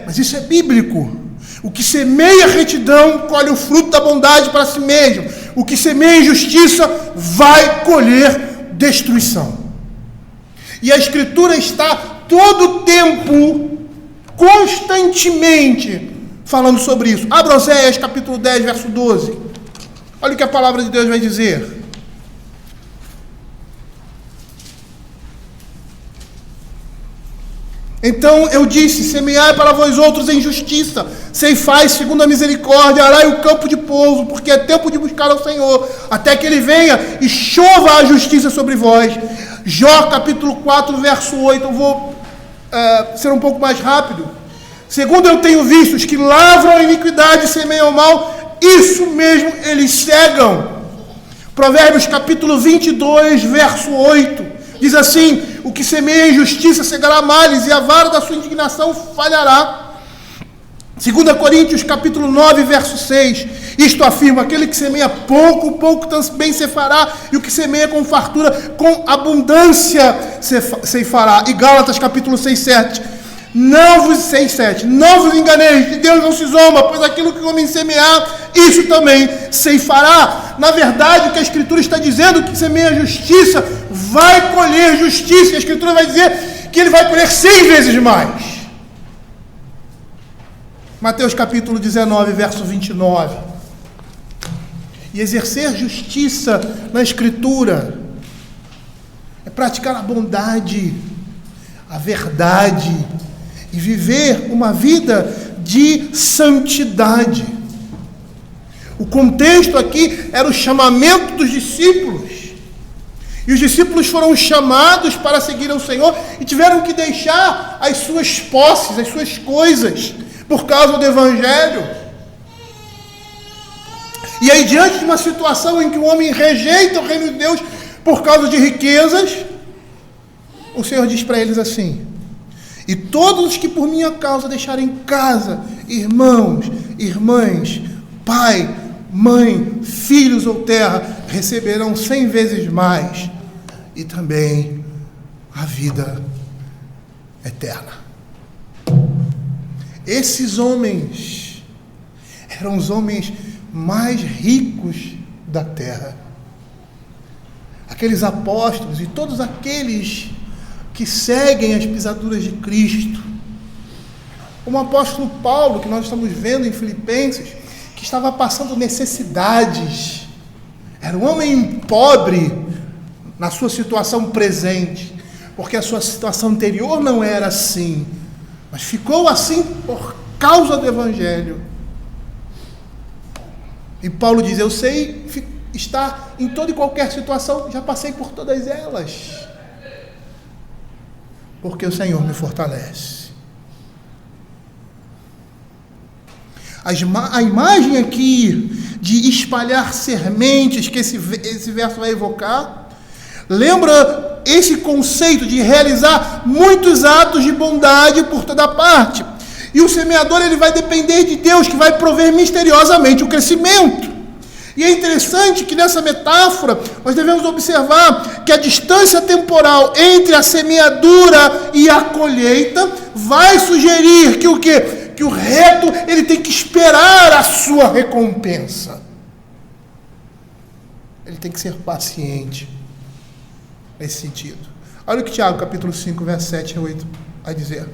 mas isso é bíblico. O que semeia retidão colhe o fruto da bondade para si mesmo. O que semeia injustiça vai colher destruição. E a Escritura está todo o tempo, constantemente, falando sobre isso. Abra Oséias capítulo 10, verso 12. Olha o que a palavra de Deus vai dizer. Então eu disse, semeai para vós outros em justiça, ceifai segundo a misericórdia, arai o campo de pouso, porque é tempo de buscar ao Senhor, até que Ele venha e chova a justiça sobre vós. Jó capítulo 4, verso 8, eu vou ser um pouco mais rápido. Segundo eu tenho visto, os que lavram a iniquidade e semeiam o mal, isso mesmo eles cegam. Provérbios capítulo 22, verso 8, diz assim, o que semeia injustiça cegará males, e a vara da sua indignação falhará. 2 Coríntios capítulo 9, verso 6, isto afirma, aquele que semeia pouco, pouco também ceifará, e o que semeia com fartura, com abundância ceifará. E Gálatas capítulo 6, 7, não vos enganeis, de Deus não se zomba, pois aquilo que o homem semear, isso também ceifará. Na verdade, o que a Escritura está dizendo, que semeia justiça, vai colher justiça. A Escritura vai dizer que ele vai colher 100 vezes mais. Mateus capítulo 19, verso 29. E exercer justiça na Escritura é praticar a bondade, a verdade, e viver uma vida de santidade. O contexto aqui era o chamamento dos discípulos. E os discípulos foram chamados para seguir ao Senhor e tiveram que deixar as suas posses, as suas coisas, por causa do Evangelho. E aí, diante de uma situação em que o homem rejeita o reino de Deus por causa de riquezas, o Senhor diz para eles assim: e todos os que por minha causa deixarem casa, irmãos, irmãs, pai, mãe, filhos ou terra receberão 100 vezes mais, e também a vida eterna. Esses homens eram os homens mais ricos da terra. Aqueles apóstolos e todos aqueles que seguem as pisaduras de Cristo. Como o apóstolo Paulo, que nós estamos vendo em Filipenses, que estava passando necessidades. Era um homem pobre na sua situação presente, porque a sua situação anterior não era assim, mas ficou assim por causa do Evangelho. E Paulo diz: eu sei estar em toda e qualquer situação, já passei por todas elas, porque o Senhor me fortalece. A imagem aqui de espalhar sementes que esse verso vai evocar, lembra esse conceito de realizar muitos atos de bondade por toda parte. E o semeador, ele vai depender de Deus, que vai prover misteriosamente o crescimento. E é interessante que nessa metáfora nós devemos observar que a distância temporal entre a semeadura e a colheita vai sugerir que o quê? Que o reto, ele tem que esperar a sua recompensa. Ele tem que ser paciente nesse sentido. Olha o que Tiago, capítulo 5, verso 7 a 8, vai dizer.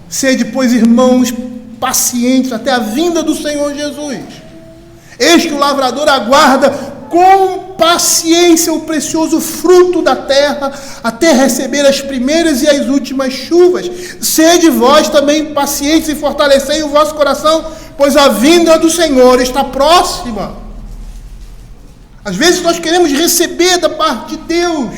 Sede, pois, irmãos, pacientes até a vinda do Senhor Jesus. Eis que o lavrador aguarda com paciência o precioso fruto da terra, até receber as primeiras e as últimas chuvas. Sede vós também pacientes e fortalecei o vosso coração, pois a vinda do Senhor está próxima. Às vezes nós queremos receber da parte de Deus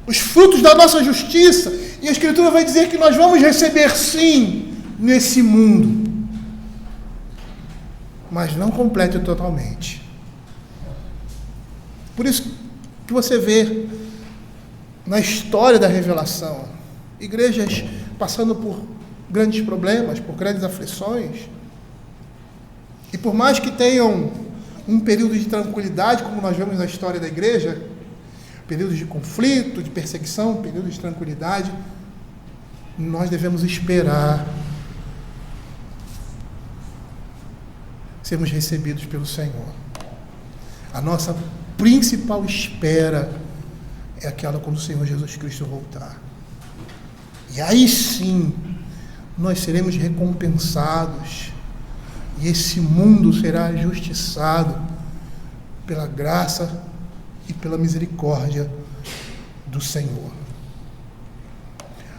os frutos da nossa justiça, e a Escritura vai dizer que nós vamos receber sim nesse mundo, mas não complete totalmente. Por isso que você vê na história da revelação igrejas passando por grandes problemas, por grandes aflições, e por mais que tenham um período de tranquilidade, como nós vemos na história da igreja, períodos de conflito, de perseguição, períodos de tranquilidade, nós devemos esperar sermos recebidos pelo Senhor. A nossa principal espera é aquela quando o Senhor Jesus Cristo voltar. E aí sim, nós seremos recompensados, e esse mundo será justiçado pela graça e pela misericórdia do Senhor.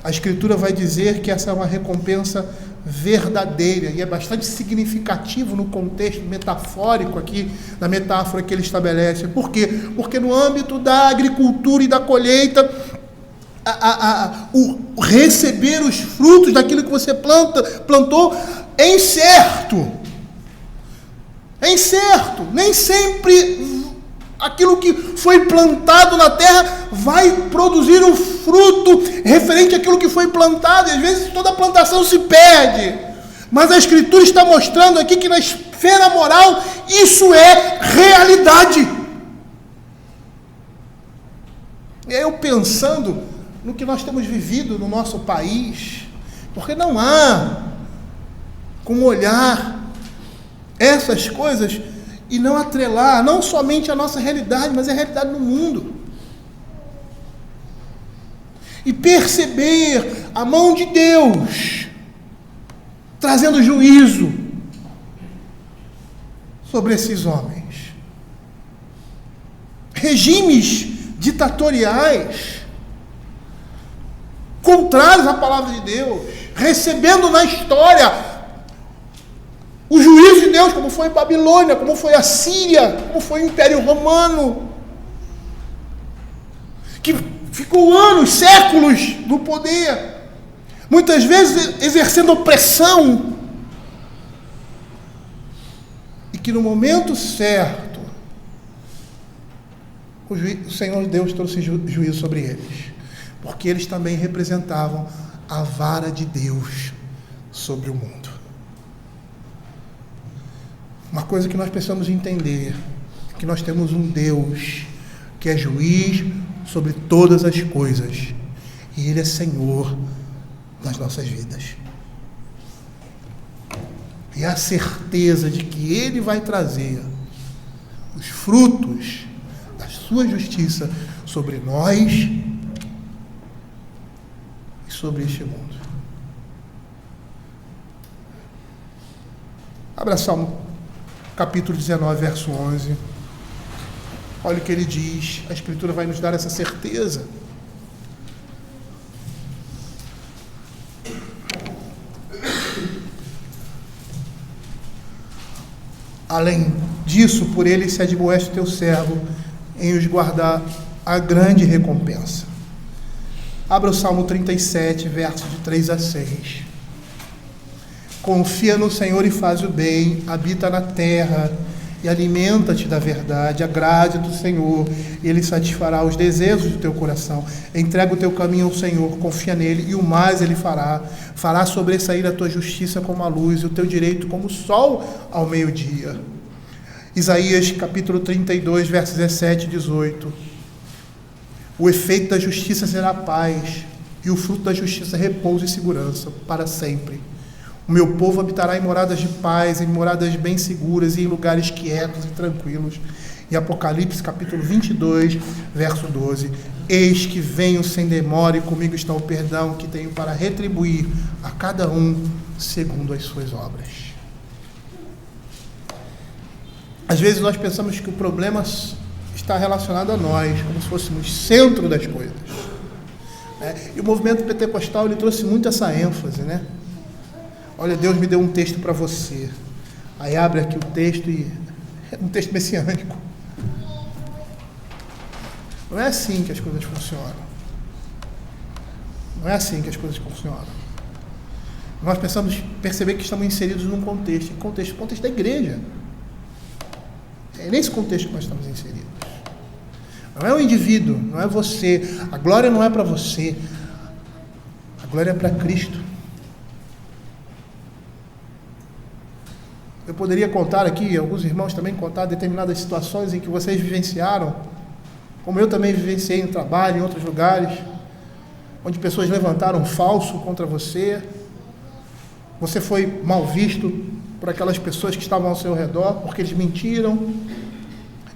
A Escritura vai dizer que essa é uma recompensa verdadeira, e é bastante significativo no contexto metafórico aqui, na metáfora que ele estabelece. Por quê? Porque no âmbito da agricultura e da colheita, o receber os frutos daquilo que você plantou é incerto. É incerto. Nem sempre aquilo que foi plantado na terra vai produzir um fruto referente àquilo que foi plantado, e às vezes toda a plantação se perde. Mas a Escritura está mostrando aqui que na esfera moral isso é realidade. E aí eu pensando no que nós temos vivido no nosso país, porque não há como olhar essas coisas e não atrelar, não somente a nossa realidade, mas a realidade no mundo. E perceber a mão de Deus trazendo juízo sobre esses homens. Regimes ditatoriais, contrários à palavra de Deus, recebendo na história o juízo de Deus, como foi em Babilônia, como foi a Síria, como foi o Império Romano, que ficou anos, séculos no poder, muitas vezes exercendo opressão, e que no momento certo, o Senhor Deus trouxe juízo sobre eles, porque eles também representavam a vara de Deus sobre o mundo. Uma coisa que nós precisamos entender é que nós temos um Deus que é juiz sobre todas as coisas, e Ele é Senhor das nossas vidas. E a certeza de que Ele vai trazer os frutos da sua justiça sobre nós e sobre este mundo. Abra Salmo capítulo 19, verso 11. Olha o que ele diz. A Escritura vai nos dar essa certeza. Além disso, por ele se admoeste teu servo em os guardar a grande recompensa. Abra o Salmo 37, versos de 3 a 6. Confia no Senhor e faz o bem, habita na terra e alimenta-te da verdade. Agrade do Senhor, e Ele satisfará os desejos do teu coração. Entrega o teu caminho ao Senhor, confia nele, e o mais Ele fará. Fará sobressair a tua justiça como a luz, e o teu direito como o sol ao meio-dia. Isaías capítulo 32, versos 17 e 18. O efeito da justiça será paz, e o fruto da justiça repouso e segurança para sempre. O meu povo habitará em moradas de paz, em moradas bem seguras e em lugares quietos e tranquilos. E Apocalipse capítulo 22, verso 12. Eis que venho sem demora, e comigo está o perdão que tenho para retribuir a cada um segundo as suas obras. Às vezes nós pensamos que o problema está relacionado a nós, como se fôssemos centro das coisas. E o movimento pentecostal ele trouxe muito essa ênfase, né? Olha, Deus me deu um texto para você. Aí abre aqui o texto e é um texto messiânico. Não é assim que as coisas funcionam. Não é assim que as coisas funcionam. Nós precisamos perceber que estamos inseridos num contexto. O contexto da igreja. É nesse contexto que nós estamos inseridos. Não é o indivíduo, não é você. A glória não é para você. A glória é para Cristo. Eu poderia contar aqui, alguns irmãos também contar determinadas situações em que vocês vivenciaram, como eu também vivenciei no trabalho, em outros lugares, onde pessoas levantaram falso contra você. Você foi mal visto por aquelas pessoas que estavam ao seu redor, porque eles mentiram.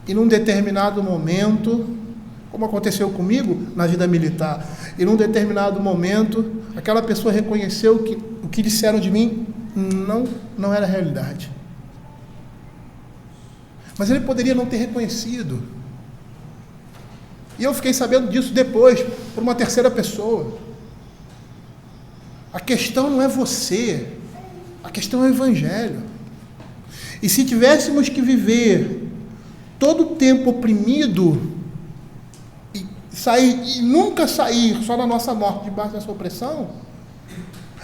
E num determinado momento, como aconteceu comigo na vida militar, e num determinado momento, aquela pessoa reconheceu que o que disseram de mim não era realidade. Mas ele poderia não ter reconhecido. E eu fiquei sabendo disso depois, por uma terceira pessoa. A questão não é você, a questão é o Evangelho. E se tivéssemos que viver todo o tempo oprimido e nunca sair só na nossa morte debaixo dessa opressão,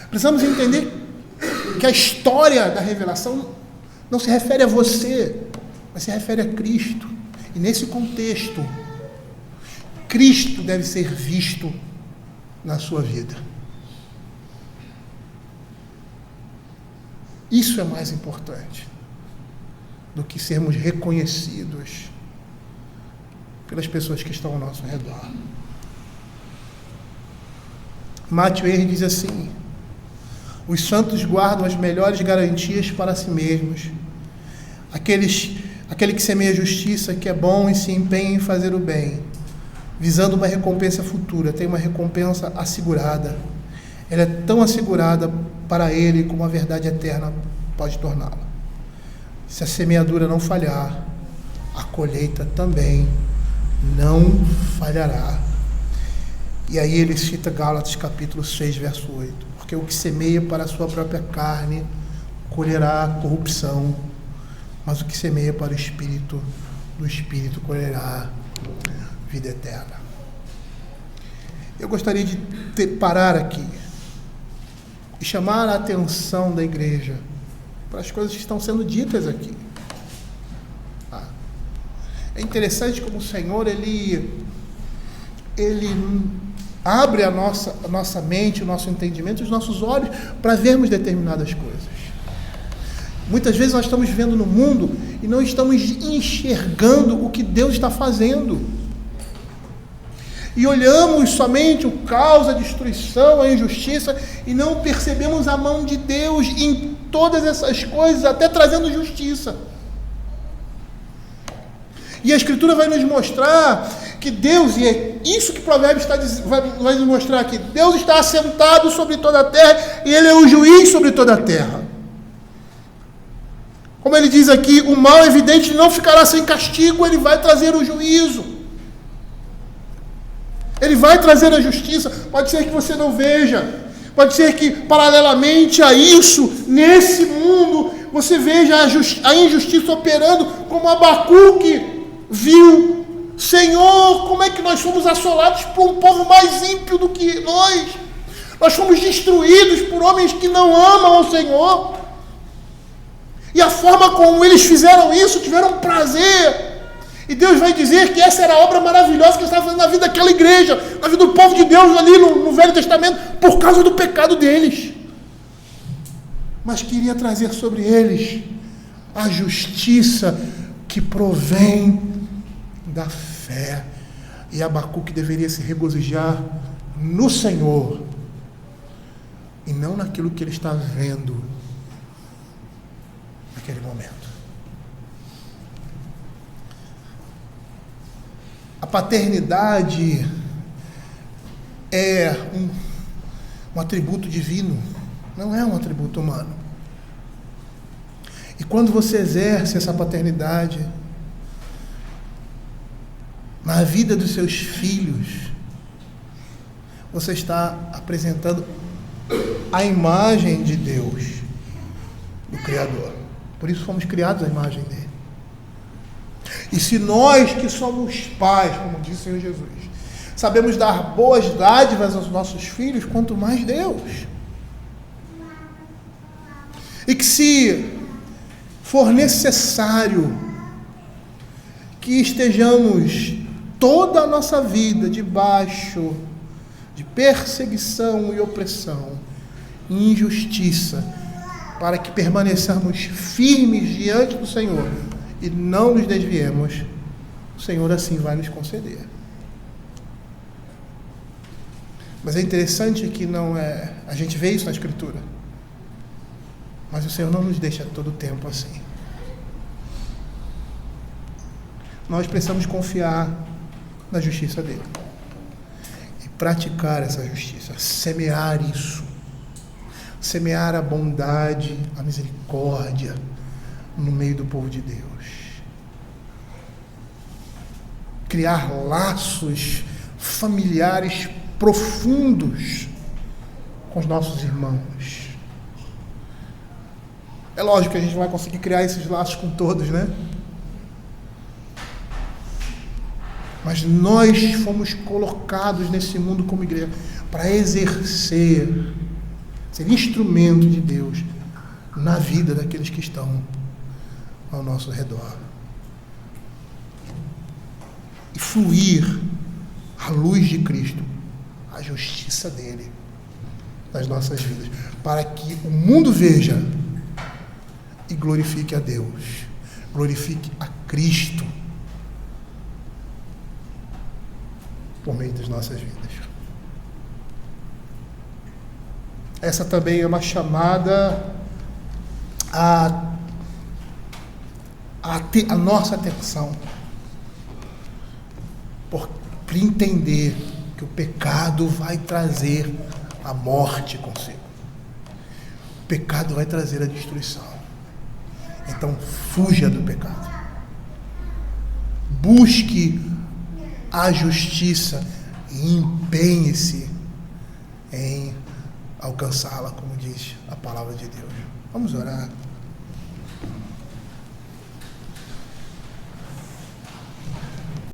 precisamos entender que a história da revelação não se refere a você, mas se refere a Cristo. E nesse contexto, Cristo deve ser visto na sua vida. Isso é mais importante do que sermos reconhecidos pelas pessoas que estão ao nosso redor. Matthew Henry diz assim: os santos guardam as melhores garantias para si mesmos. Aquele que semeia a justiça, que é bom e se empenha em fazer o bem, visando uma recompensa futura, tem uma recompensa assegurada. Ela é tão assegurada para ele como a verdade eterna pode torná-la. Se a semeadura não falhar, a colheita também não falhará. E aí ele cita Gálatas capítulo 6, verso 8. Porque o que semeia para a sua própria carne colherá corrupção, mas o que semeia para o Espírito, do Espírito colherá vida eterna. Eu gostaria de parar aqui e chamar a atenção da igreja para as coisas que estão sendo ditas aqui. É interessante como o Senhor, Ele abre a nossa mente, o nosso entendimento, os nossos olhos para vermos determinadas coisas. Muitas vezes nós estamos vivendo no mundo e não estamos enxergando o que Deus está fazendo. E olhamos somente o caos, a destruição, a injustiça e não percebemos a mão de Deus em todas essas coisas, até trazendo justiça. E a Escritura vai nos mostrar que Deus, e é isso que Provérbios vai nos mostrar aqui, Deus está assentado sobre toda a terra e Ele é o juiz sobre toda a terra. Como ele diz aqui, o mal evidente não ficará sem castigo, ele vai trazer o juízo. Ele vai trazer a justiça. Pode ser que você não veja. Pode ser que, paralelamente a isso, nesse mundo, você veja a injustiça operando, como Abacuque viu. Senhor, como é que nós somos assolados por um povo mais ímpio do que nós? Nós fomos destruídos por homens que não amam ao Senhor. E a forma como eles fizeram isso, tiveram prazer. E Deus vai dizer que essa era a obra maravilhosa que Ele estava fazendo na vida daquela igreja, na vida do povo de Deus ali no Velho Testamento, por causa do pecado deles. Mas queria trazer sobre eles a justiça que provém da fé. E Abacuque deveria se regozijar no Senhor e não naquilo que ele está vendo naquele momento. A paternidade é um atributo divino, não é um atributo humano. E quando você exerce essa paternidade na vida dos seus filhos, você está apresentando a imagem de Deus, do Criador. Por isso fomos criados à imagem dele. E se nós que somos pais, como disse o Senhor Jesus, sabemos dar boas dádivas aos nossos filhos, quanto mais Deus. E que se for necessário que estejamos toda a nossa vida debaixo de perseguição e opressão, injustiça, para que permaneçamos firmes diante do Senhor e não nos desviemos, o Senhor assim vai nos conceder. Mas é interessante que a gente vê isso na Escritura, mas o Senhor não nos deixa todo o tempo assim. Nós precisamos confiar na justiça dele e praticar essa justiça, semear isso, semear a bondade, a misericórdia no meio do povo de Deus, criar laços familiares profundos com os nossos irmãos. É lógico que a gente não vai conseguir criar esses laços com todos, né? Mas nós fomos colocados nesse mundo como igreja para exercer, ser instrumento de Deus na vida daqueles que estão ao nosso redor. E fluir a luz de Cristo, a justiça dele nas nossas vidas, para que o mundo veja e glorifique a Deus, glorifique a Cristo por meio das nossas vidas. Essa também é uma chamada a nossa atenção, por entender que o pecado vai trazer a morte consigo. O pecado vai trazer a destruição. Então, fuja do pecado. Busque a justiça e empenhe-se em alcançá-la, como diz a palavra de Deus. Vamos orar.